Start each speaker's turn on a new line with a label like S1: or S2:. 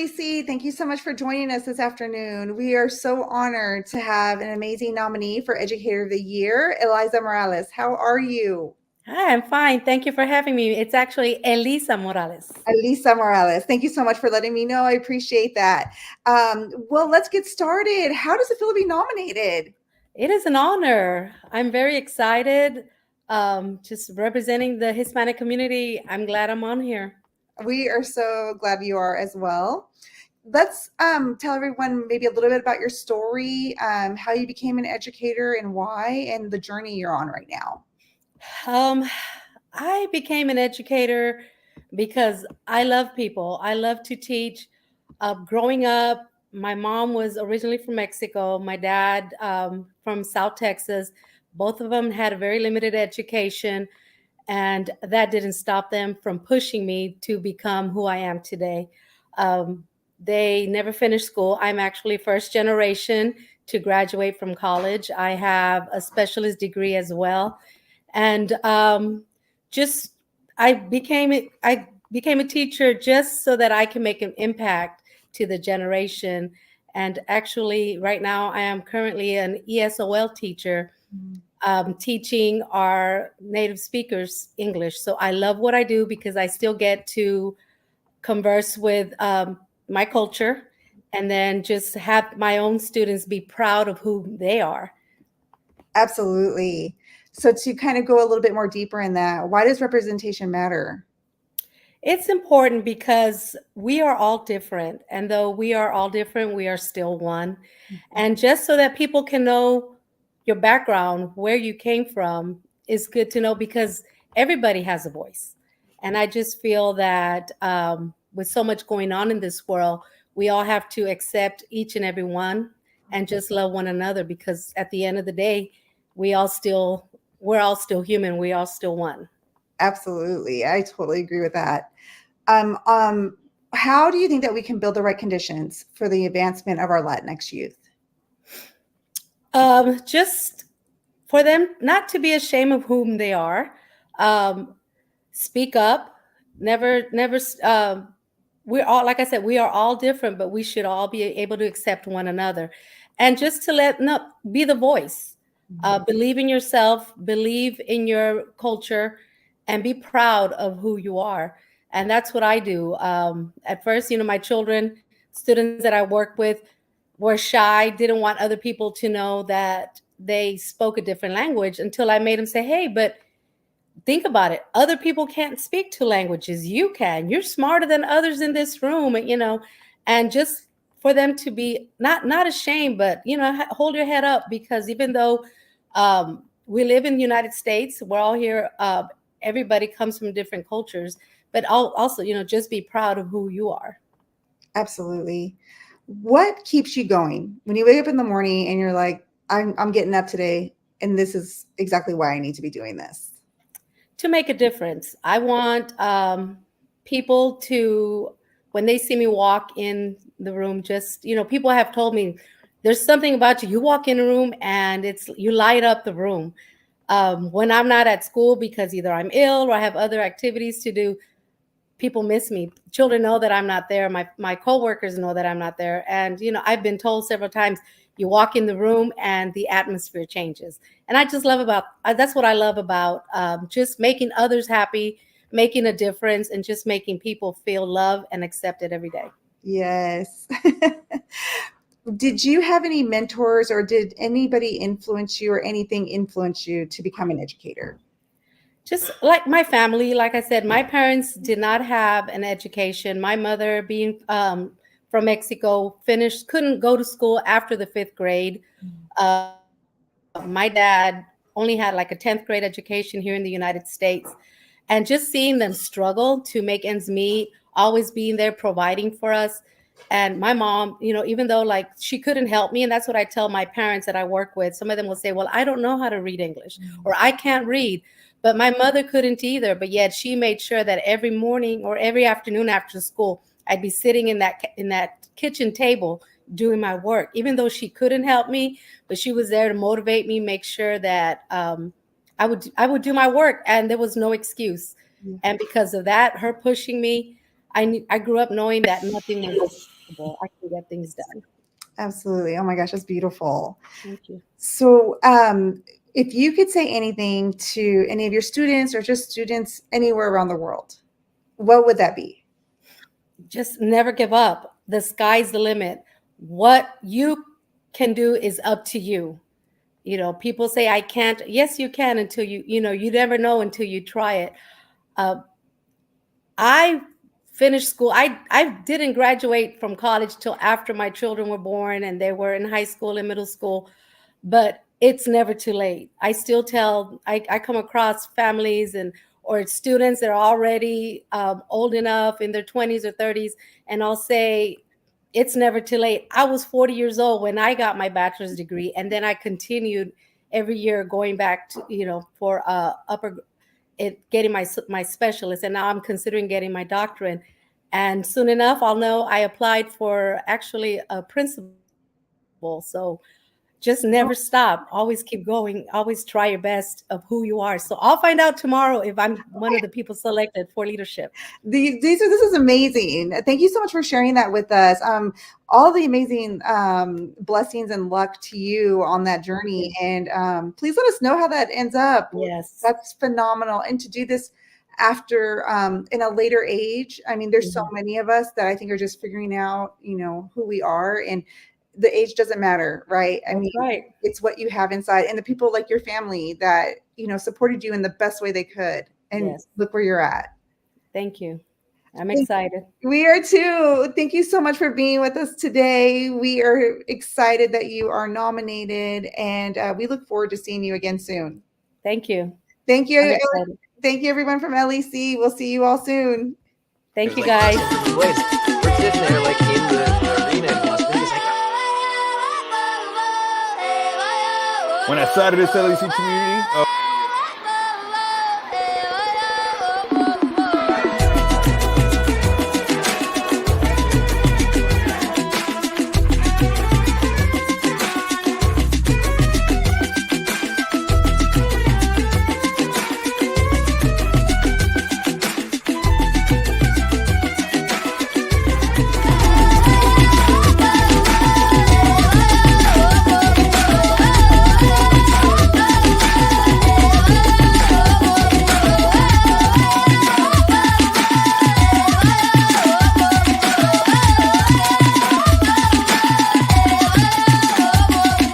S1: Tracy. Thank you so much for joining us this afternoon. We are so honored to have an amazing nominee for Educator of the Year, Eliza Moralez. How are you?
S2: Hi, I'm fine. Thank you for having me. It's actually Eliza Morales.
S1: Eliza Moralez. Thank you so much for letting me know. I appreciate that. Well, let's get started. How does it feel to be nominated?
S2: It is an honor. I'm very excited. Just representing the Hispanic community. I'm glad I'm on here.
S1: We are so glad you are as well. Let's tell everyone maybe a little bit about your story, how you became an educator and why, and the journey you're on right now.
S2: Um, I became an educator because I love people. I love to teach. Growing up, my mom was originally from Mexico. My dad from South Texas. Both of them had a very limited education, and that didn't stop them from pushing me to become who I am today. They never finished school. I'm actually first generation to graduate from college. I have a specialist degree as well, and just I became a teacher just so that I can make an impact to the generation. And actually, right now, I am currently an ESOL teacher, teaching our native speakers English. So I love what I do because I still get to converse with my culture, and then just have my own students be proud of who they are.
S1: Absolutely. So to kind of go a little bit more deeper in that, why does representation matter?
S2: It's important because we are all different. And though we are all different, we are still one. And just so that people can know your background, where you came from, is good to know because everybody has a voice. And I just feel that with so much going on in this world, we all have to accept each and every one and just love one another because at the end of the day, we all still, we're all still human. We all still one.
S1: Absolutely. I totally agree with that. Um, um, how do you think that we can build the right conditions for the advancement of our Latinx youth?
S2: Just for them not to be ashamed of whom they are. Um, Speak up. Never. We're all, like I said, we are all different, but we should all be able to accept one another, and just to let no be the voice. Believe in yourself. Believe in your culture, and be proud of who you are. And that's what I do. At first, my children, students that I work with, were shy, didn't want other people to know that they spoke a different language until I made them say, "Hey, but think about it. Other people can't speak two languages. You can. You're smarter than others in this room, and just for them to be not ashamed, but hold your head up because even though we live in the United States, we're all here. Everybody comes from different cultures, but also, just be proud of who you are.
S1: Absolutely. What keeps you going when you wake up in the morning and you're like, I'm getting up today and this is exactly why I need to be doing this?
S2: To make a difference. I want people to, when they see me walk in the room, just, people have told me there's something about you. You walk in a room and you light up the room. When I'm not at school because either I'm ill or I have other activities to do, people miss me. Children know that I'm not there. My coworkers know that I'm not there. And I've been told several times, you walk in the room and the atmosphere changes. And I just love about that's what I love about just making others happy, making a difference, and just making people feel loved and accepted every day.
S1: Yes. Did you have any mentors or did anybody influence you or anything influence you to become an educator?
S2: Just like my family, like I said, my parents did not have an education. My mother, being from Mexico, couldn't go to school after the fifth grade. My dad only had like a 10th grade education here in the United States. And just seeing them struggle to make ends meet, always being there providing for us. And my mom, even though like she couldn't help me, and that's what I tell my parents that I work with. Some of them will say, well, I don't know how to read English or I can't read. But my mother couldn't either. But yet she made sure that every morning or every afternoon after school, I'd be sitting in that kitchen table doing my work, even though she couldn't help me, but she was there to motivate me, make sure that I would do my work, and there was no excuse. And because of that, her pushing me, I grew up knowing that nothing was comfortable. I can get things done.
S1: Absolutely. Oh my gosh, that's beautiful.
S2: Thank you.
S1: So, if you could say anything to any of your students or just students anywhere around the world, what would that be?
S2: Just never give up. The sky's the limit. What you can do is up to you. You know, people say I can't. Yes, you can until you never know until you try it. Uh, I finished school. I didn't graduate from college till after my children were born and they were in high school and middle school, but it's never too late. I still tell, I come across families and or students that are already old enough in their 20s or 30s, and I'll say, it's never too late. I was 40 years old when I got my bachelor's degree, and then I continued every year going back to, for upper getting my specialist, and now I'm considering getting my doctorate. And soon enough, I'll know. I applied for actually a principal. So just never stop. Always keep going. Always try your best of who you are. So I'll find out tomorrow if I'm one of the people selected for leadership.
S1: This is amazing. Thank you so much for sharing that with us. All the amazing blessings and luck to you on that journey. And please let us know how that ends up.
S2: Yes.
S1: That's phenomenal. And to do this after in a later age, I mean, there's so many of us that I think are just figuring out, who we are, and the age doesn't matter, right? I mean,
S2: right.
S1: It's what you have inside, and the people like your family that, supported you in the best way they could. And look where you're at.
S2: Thank you. I'm excited.
S1: We are too. Thank you so much for being with us today. We are excited that you are nominated, and we look forward to seeing you again soon.
S2: Thank you.
S1: Thank you. Thank you, everyone from LEC. We'll see you all soon.
S2: Thank you, guys.
S3: We're sitting there like in the arena in Las Vegas.
S4: When I started this LEC community,